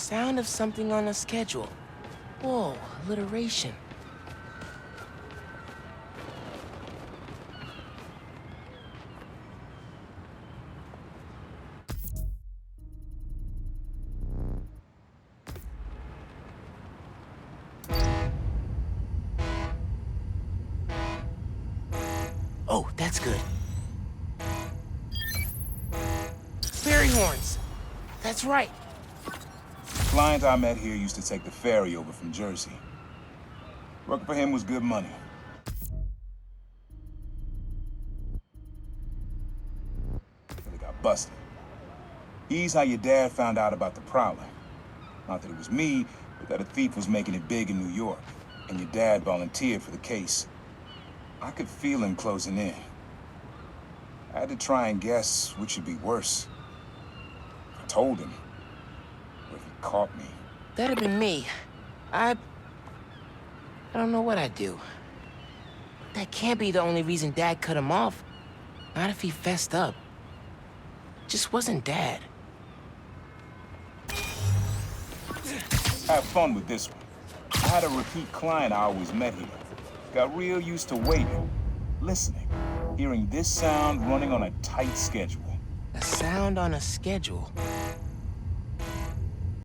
Sound of something on a schedule. Whoa, alliteration. Oh, that's good. Ferry horns. That's right. The client I met here used to take the ferry over from Jersey. Working for him was good money. But he got busted. He's how your dad found out about the Prowler. Not that it was me, but that a thief was making it big in New York, and your dad volunteered for the case. I could feel him closing in. I had to try and guess which would be worse. I told him, or if he caught me. That'd have been me. I don't know what I'd do. That can't be the only reason Dad cut him off. Not if he fessed up. Just wasn't Dad. Have fun with this one. I had a repeat client I always met here. Got real used to waiting, listening, hearing this sound running on a tight schedule. A sound on a schedule.